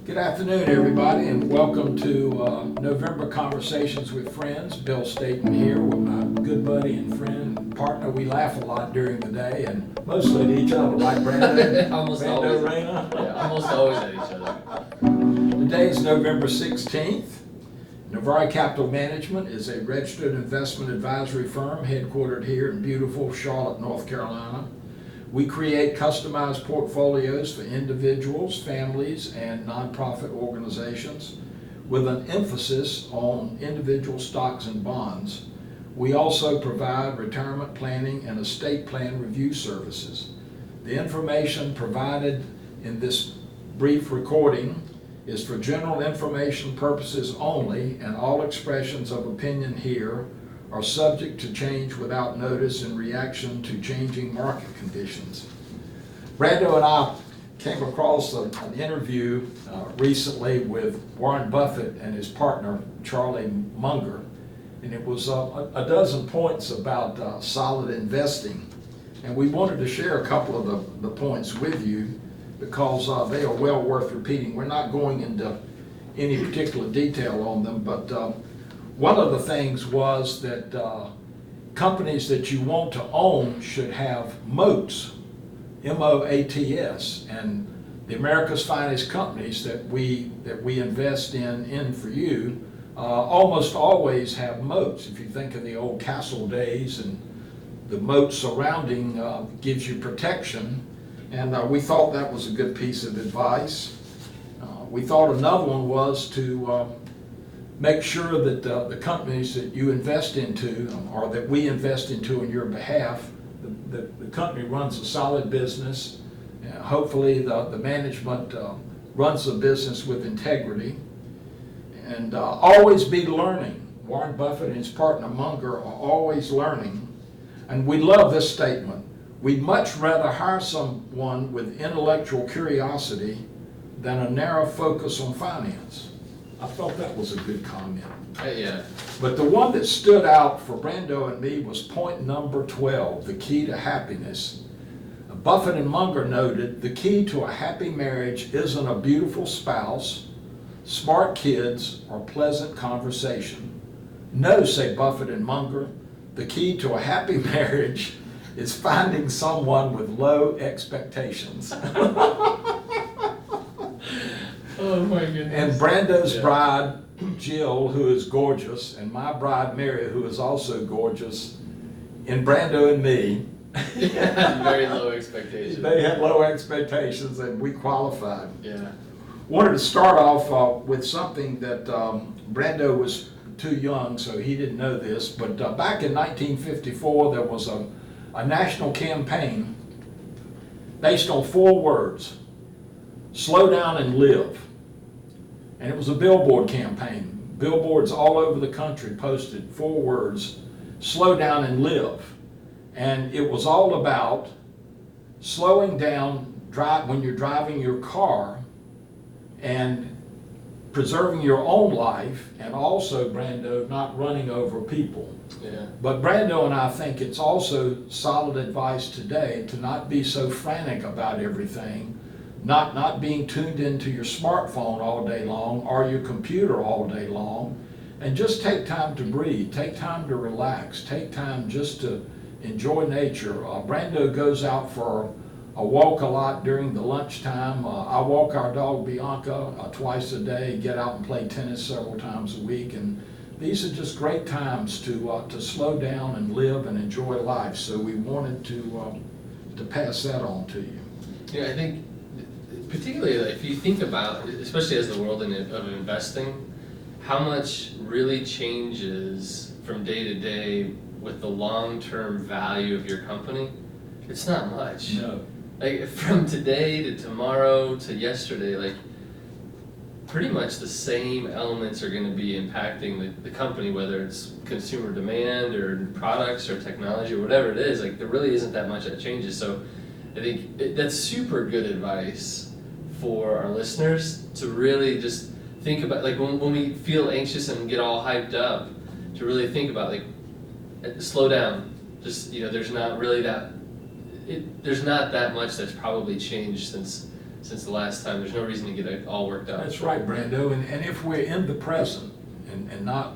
Good afternoon, everybody, and welcome to November Conversations with Friends. Bill Staten here with my good buddy and friend and partner. We laugh a lot during the day and mostly at each other, like Brando. Almost Brando, always. Raina. Yeah, almost always at each other. Today is November 16th. Navari Capital Management is a registered investment advisory firm headquartered here in beautiful Charlotte, North Carolina. We create customized portfolios for individuals, families, and nonprofit organizations with an emphasis on individual stocks and bonds. We also provide retirement planning and estate plan review services. The information provided in this brief recording is for general information purposes only, and all expressions of opinion here are subject to change without notice in reaction to changing market conditions. Brando and I came across an interview recently with Warren Buffett and his partner, Charlie Munger, and it was a dozen points about solid investing. And we wanted to share a couple of the points with you because they are well worth repeating. We're not going into any particular detail on them, but one of the things was that companies that you want to own should have moats, M-O-A-T-S, and the America's Finest Companies that we invest in for you almost always have moats. If you think of the old castle days, and the moat surrounding gives you protection, and we thought that was a good piece of advice. We thought another one was to make sure that the companies that you invest into, or that we invest into on your behalf, the company runs a solid business. Hopefully the management runs the business with integrity, and always be learning. Warren Buffett and his partner Munger are always learning, and we love this statement. We'd much rather hire someone with intellectual curiosity than a narrow focus on finance. I thought that was a good comment. Yeah. But the one that stood out for Brando and me was point number 12, the key to happiness. Buffett and Munger noted, the key to a happy marriage isn't a beautiful spouse, smart kids, or pleasant conversation. No, say Buffett and Munger, the key to a happy marriage is finding someone with low expectations. Oh my goodness. And Brando's bride, Jill, who is gorgeous, and my bride, Mary, who is also gorgeous, and Brando and me, Very low expectations. they had low expectations, and we qualified. Yeah. Wanted to start off with something that Brando was too young, so he didn't know this, but back in 1954, there was a national campaign based on 4 words: slow down and live. And it was a billboard campaign. Billboards all over the country posted 4 words: slow down and live. And it was all about slowing down when you're driving your car and preserving your own life, and also, Brando, not running over people. Yeah. But Brando and I think it's also solid advice today to not be so frantic about everything, not being tuned into your smartphone all day long or your computer all day long, and just take time to breathe, take time to relax, take time just to enjoy nature. Brando goes out for a walk a lot during the lunchtime. I walk our dog Bianca twice a day, get out and play tennis several times a week, and these are just great times to slow down and live and enjoy life. So we wanted to pass that on to you. Yeah, I think particularly if you think about, especially as the world of investing, how much really changes from day to day with the long-term value of your company. It's not much. No. Like from today to tomorrow to yesterday, like pretty much the same elements are going to be impacting the company, whether it's consumer demand or products or technology or whatever it is. Like there really isn't that much that changes. So I think that's super good advice for our listeners to really just think about, like when we feel anxious and get all hyped up, to really think about, like, slow down. Just, there's not really there's not that much that's probably changed since since the last time. There's no reason to get it all worked out. That's right, Brando, and if we're in the present and not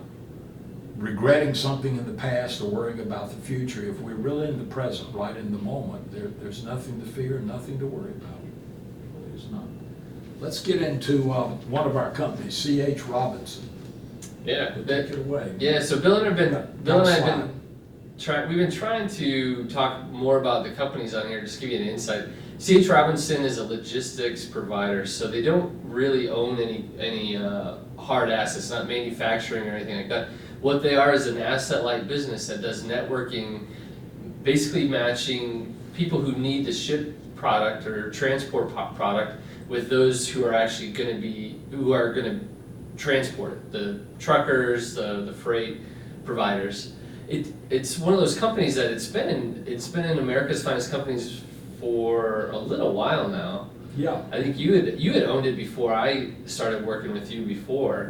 regretting something in the past or worrying about the future, if we're really in the present, right in the moment, there's nothing to fear, nothing to worry about. There's none. Let's get into one of our companies, C.H. Robinson. Yeah, Take it away. Yeah, so Bill and I have Slide. been we've been trying to talk more about the companies on here, just give you an insight. C.H. Robinson is a logistics provider, so they don't really own any hard assets, not manufacturing or anything like that. What they are is an asset-light business that does networking, basically matching people who need to ship product or transport product with those who are actually going to transport it, the truckers, the freight providers. It's one of those companies that it's been in America's Finest Companies for a little while now. Yeah. I think you had owned it before I started working with you before.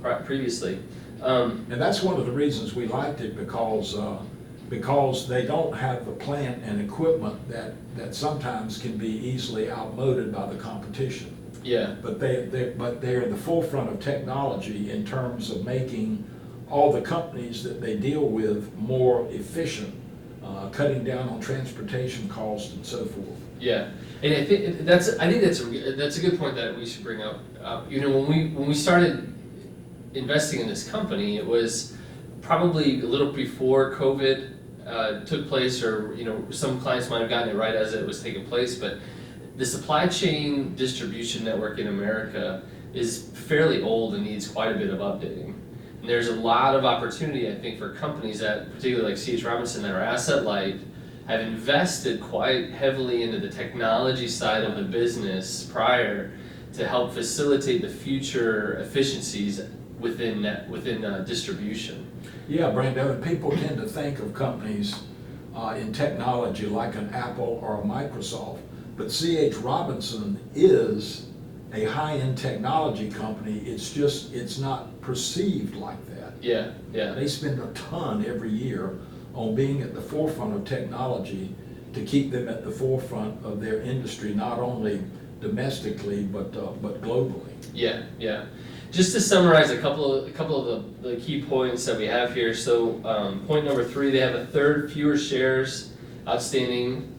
Right. Previously. And that's one of the reasons we liked it, because they don't have the plant and equipment that sometimes can be easily outmoded by the competition. Yeah. But they're in the forefront of technology in terms of making all the companies that they deal with more efficient, cutting down on transportation costs and so forth. Yeah, and I think that's a good point that we should bring up. When we started investing in this company, it was probably a little before COVID took place, or some clients might have gotten it right as it was taking place. But the supply chain distribution network in America is fairly old and needs quite a bit of updating. And there's a lot of opportunity, I think, for companies that, particularly like C.H. Robinson, that are asset light, have invested quite heavily into the technology side of the business prior to help facilitate the future efficiencies within distribution. Yeah, Brando, and people tend to think of companies in technology like an Apple or a Microsoft, but C.H. Robinson is a high-end technology company. It's not perceived like that. Yeah. They spend a ton every year on being at the forefront of technology to keep them at the forefront of their industry, not only domestically but globally. Yeah. Just to summarize a couple of the key points that we have here. So point number 3, they have a third fewer shares outstanding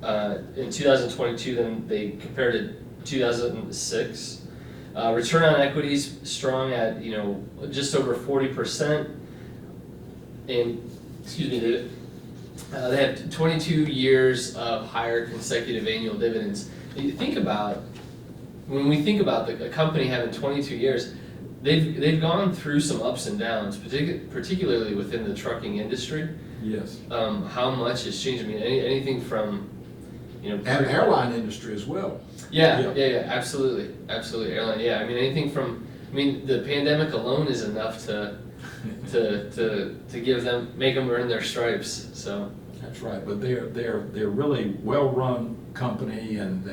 in 2022 than they compared to 2006. Return on equity is strong at just over 40%, and they have 22 years of higher consecutive annual dividends. When we think about a company having 22 years, they've gone through some ups and downs, particularly within the trucking industry. Yes. How much has changed? I mean, anything from And airline industry as well. Yeah, absolutely, airline. Yeah, I mean anything from, the pandemic alone is enough to make them earn their stripes. So that's right, but they're really well-run company, and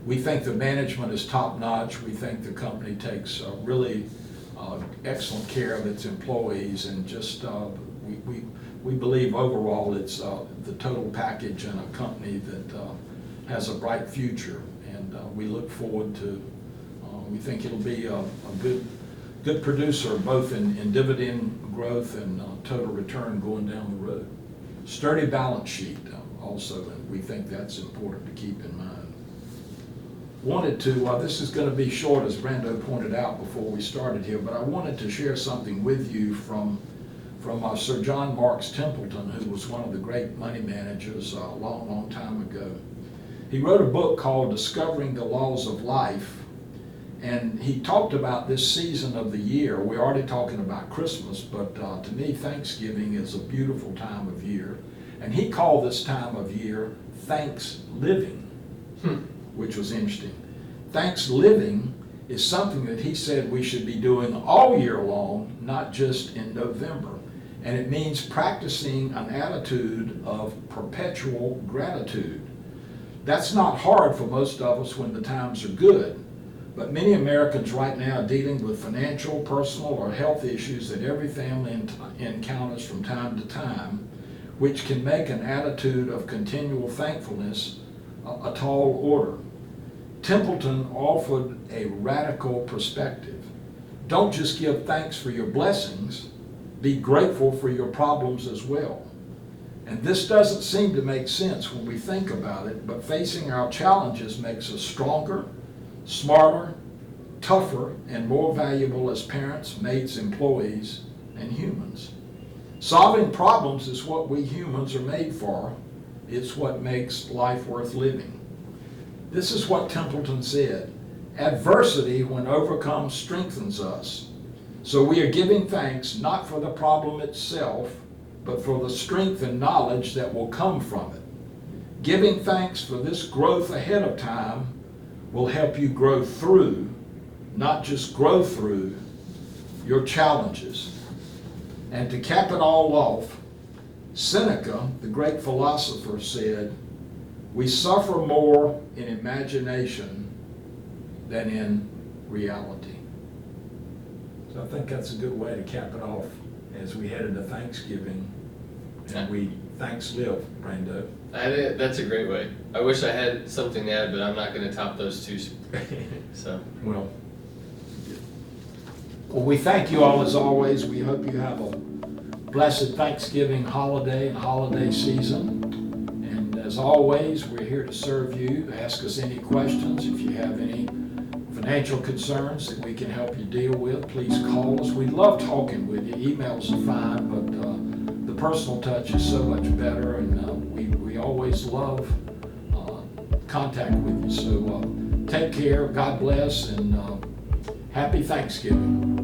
we think the management is top-notch. We think the company takes really excellent care of its employees, and just we believe overall it's the total package and a company that has a bright future, and we look forward to. We think it'll be a good producer both in dividend growth and total return going down the road. Sturdy balance sheet also, and we think that's important to keep in mind. Wanted to, this is going to be short, as Brando pointed out before we started here, but I wanted to share something with you from Sir John Marks Templeton, who was one of the great money managers a long time ago. He wrote a book called Discovering the Laws of Life, and he talked about this season of the year. We're already talking about Christmas, but to me, Thanksgiving is a beautiful time of year. And he called this time of year Thanks-living, which was interesting. Thanks-living is something that he said we should be doing all year long, not just in November. And it means practicing an attitude of perpetual gratitude. That's not hard for most of us when the times are good. But many Americans right now are dealing with financial, personal, or health issues that every family encounters from time to time, which can make an attitude of continual thankfulness a tall order. Templeton offered a radical perspective. Don't just give thanks for your blessings, be grateful for your problems as well. And this doesn't seem to make sense when we think about it, but facing our challenges makes us stronger, smarter, tougher, and more valuable as parents, mates, employees, and humans. Solving problems is what we humans are made for. It's what makes life worth living. This is what Templeton said: adversity, when overcome, strengthens us. So we are giving thanks not for the problem itself, but for the strength and knowledge that will come from it. Giving thanks for this growth ahead of time will help you grow through, not just grow through, your challenges. And to cap it all off, Seneca, the great philosopher, said, "We suffer more in imagination than in reality." So I think that's a good way to cap it off as we head into Thanksgiving and we thanks live, Brando. That's a great way. I wish I had something to add, but I'm not going to top those two. So. Well, we thank you all as always. We hope you have a blessed Thanksgiving holiday and holiday season. And as always, we're here to serve you. Ask us any questions. If you have any financial concerns that we can help you deal with, please call us. We love talking with you. Emails are fine, but the personal touch is so much better, and we always love contact with you. So take care, God bless, and happy Thanksgiving.